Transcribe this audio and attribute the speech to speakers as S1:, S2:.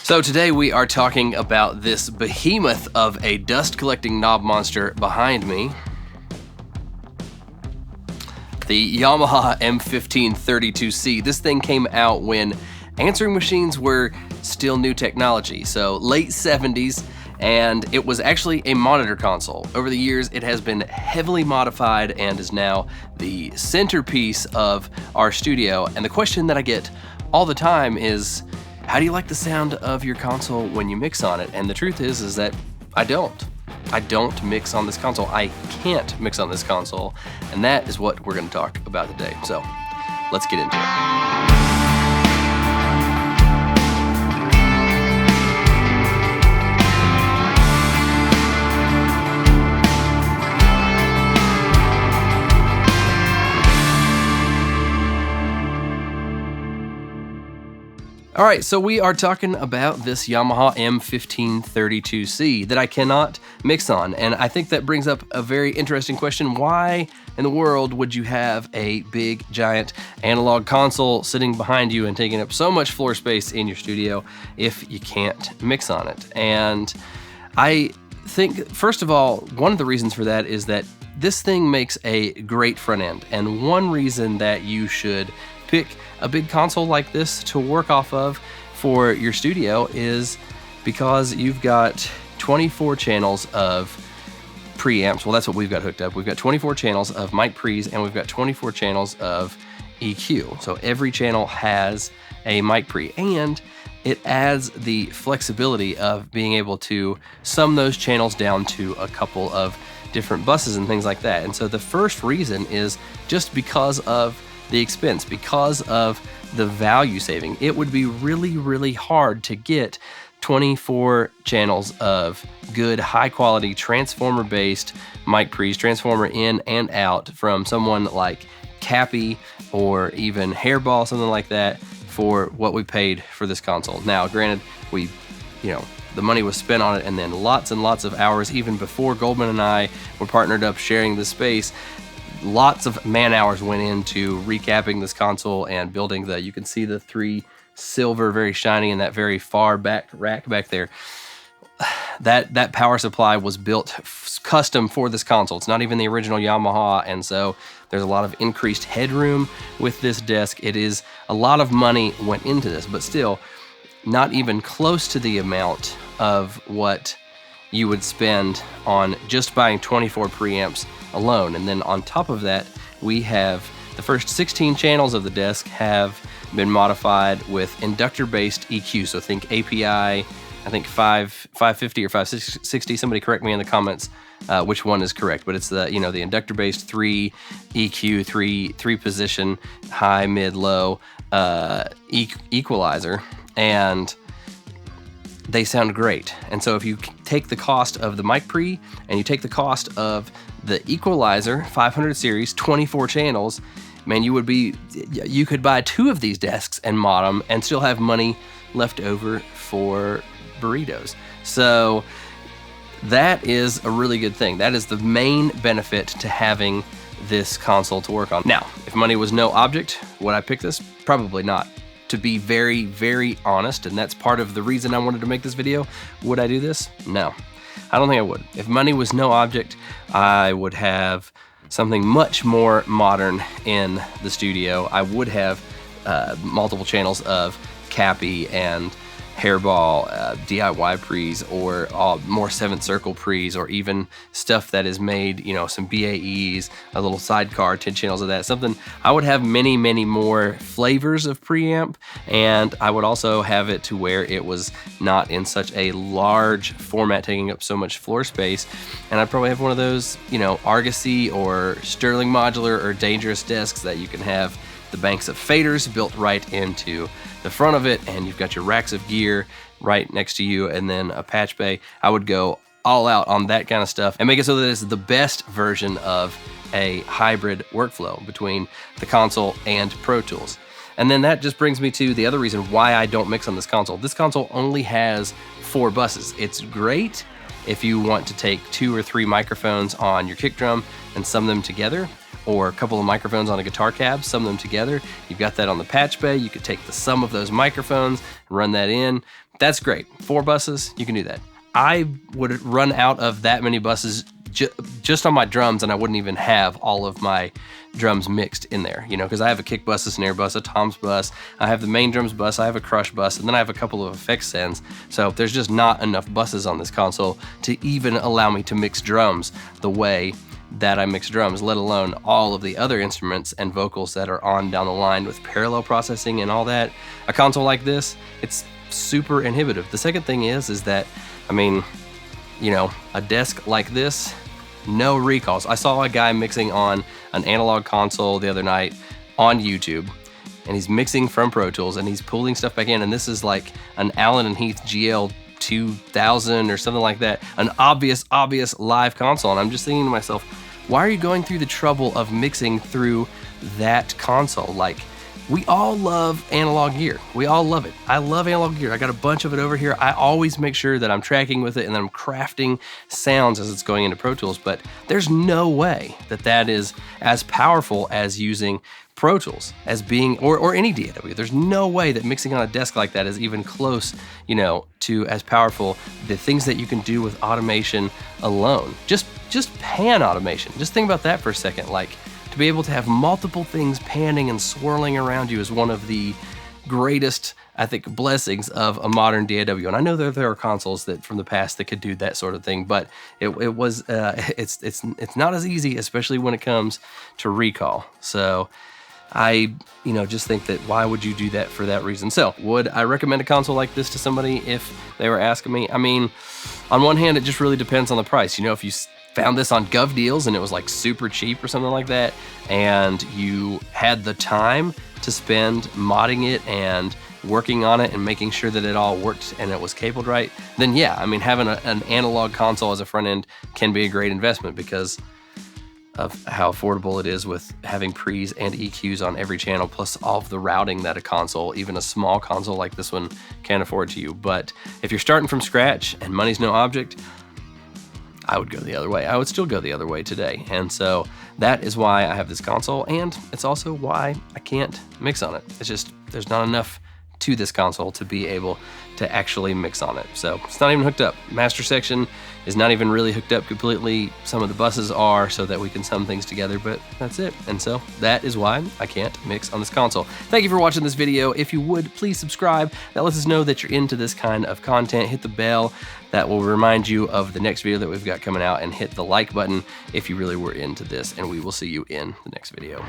S1: So today we are talking about this behemoth of a dust collecting knob monster behind me. The Yamaha M1532C. This thing came out when answering machines were still new technology, so late 70s, and it was actually a monitor console. Over the years, it has been heavily modified and is now the centerpiece of our studio. And the question that I get all the time is, how do you like the sound of your console when you mix on it? And the truth is that I don't. I don't mix on this console. I can't mix on this console. And that is what we're gonna talk about today. So let's get into it. All right, so we are talking about this Yamaha M1532C that I cannot mix on, and I think that brings up a very interesting question. Why in the world would you have a big, giant analog console sitting behind you and taking up so much floor space in your studio if you can't mix on it? And I think, first of all, one of the reasons for that is that this thing makes a great front end, and one reason that you should pick a big console like this to work off of for your studio is because you've got 24 channels of preamps. Well, that's what we've got hooked up. We've got 24 channels of mic pre's and we've got 24 channels of EQ. So every channel has a mic pre, and it adds the flexibility of being able to sum those channels down to a couple of different buses and things like that. And so the first reason is just because of the expense, because of the value saving. It would be really, really hard to get 24 channels of good, high quality transformer based mic pre's, transformer in and out, from someone like Cappy or even Hairball, something like that, for what we paid for this console. Now, granted, the money was spent on it, and then lots and lots of hours, even before Goldman and I were partnered up sharing the space. Lots of man hours went into recapping this console and building you can see the 3 silver, very shiny, in that very far back rack back there. That power supply was built custom for this console. It's not even the original Yamaha, and so there's a lot of increased headroom with this desk. It is a lot of money went into this, but still not even close to the amount of what you would spend on just buying 24 preamps alone. And then on top of that, we have the first 16 channels of the desk have been modified with inductor-based EQ. So think API, I think 550 or 560. Somebody correct me in the comments which one is correct, but it's the the inductor-based 3 EQ, three position high, mid, low equalizer, and they sound great. And so if you take the cost of the mic pre and you take the cost of the equalizer 500 series, 24 channels, man, you could buy 2 of these desks and mod them and still have money left over for burritos. So that is a really good thing. That is the main benefit to having this console to work on. Now, if money was no object, would I pick this? Probably not. To be very, very honest, and that's part of the reason I wanted to make this video, would I do this? No, I don't think I would. If money was no object, I would have something much more modern in the studio. I would have multiple channels of Cappy and Hairball DIY pre's, or more 7th Circle pre's, or even stuff that is made, some BAEs, a little sidecar, 10 channels of that, something. I would have many, many more flavors of preamp, and I would also have it to where it was not in such a large format taking up so much floor space. And I'd probably have one of those, Argosy or Sterling modular or dangerous desks that you can have the banks of faders built right into the front of it, and you've got your racks of gear right next to you, and then a patch bay. I would go all out on that kind of stuff and make it so that it's the best version of a hybrid workflow between the console and Pro Tools. And then that just brings me to the other reason why I don't mix on this console. This console only has 4 buses. It's great if you want to take 2 or 3 microphones on your kick drum and sum them together, or a couple of microphones on a guitar cab, sum them together. You've got that on the patch bay. You could take the sum of those microphones, run that in, That's great. 4 buses, you can do that. I would run out of that many buses just on my drums, and I wouldn't even have all of my drums mixed in there, you know, because I have a kick bus, a snare bus, a toms bus, I have the main drums bus, I have a crush bus, and then I have a couple of effects sends. So there's just not enough buses on this console to even allow me to mix drums the way that I mix drums, let alone all of the other instruments and vocals that are on down the line with parallel processing and all that. A console like this, it's super inhibitive. The second thing is that, I mean, you know, a desk like this, no recalls. I saw a guy mixing on an analog console the other night on YouTube, and he's mixing from Pro Tools, and he's pulling stuff back in, and this is like an Allen and Heath GL 2000 or something like that, an obvious live console. And I'm just thinking to myself, why are you going through the trouble of mixing through that console? Like, we all love analog gear. We all love it. I love analog gear. I got a bunch of it over here. I always make sure that I'm tracking with it and that I'm crafting sounds as it's going into Pro Tools, but there's no way that that is as powerful as using Pro Tools, as being, or any DAW. There's no way that mixing on a desk like that is even close, you know, to as powerful the things that you can do with automation alone. Just pan automation. Just think about that for a second. Like, to be able to have multiple things panning and swirling around you is one of the greatest, I think, blessings of a modern DAW. And I know that there are consoles that from the past that could do that sort of thing, but it's not as easy, especially when it comes to recall. So I, you know, just think that why would you do that for that reason? So would I recommend a console like this to somebody if they were asking me? I mean, on one hand, it just really depends on the price. You know, if you found this on Gov Deals and it was like super cheap or something like that, and you had the time to spend modding it and working on it and making sure that it all worked and it was cabled right, then yeah, I mean, having an analog console as a front end can be a great investment because of how affordable it is with having pre's and EQs on every channel, plus all of the routing that a console, even a small console like this one, can afford to you. But if you're starting from scratch and money's no object, I would go the other way. I would still go the other way today. And so that is why I have this console, and it's also why I can't mix on it. It's just, there's not enough to this console to be able to actually mix on it. So it's not even hooked up. Master section is not even really hooked up completely. Some of the buses are so that we can sum things together, but that's it. And so that is why I can't mix on this console. Thank you for watching this video. If you would, please subscribe. That lets us know that you're into this kind of content. Hit the bell. That will remind you of the next video that we've got coming out, and hit the like button if you really were into this, and we will see you in the next video.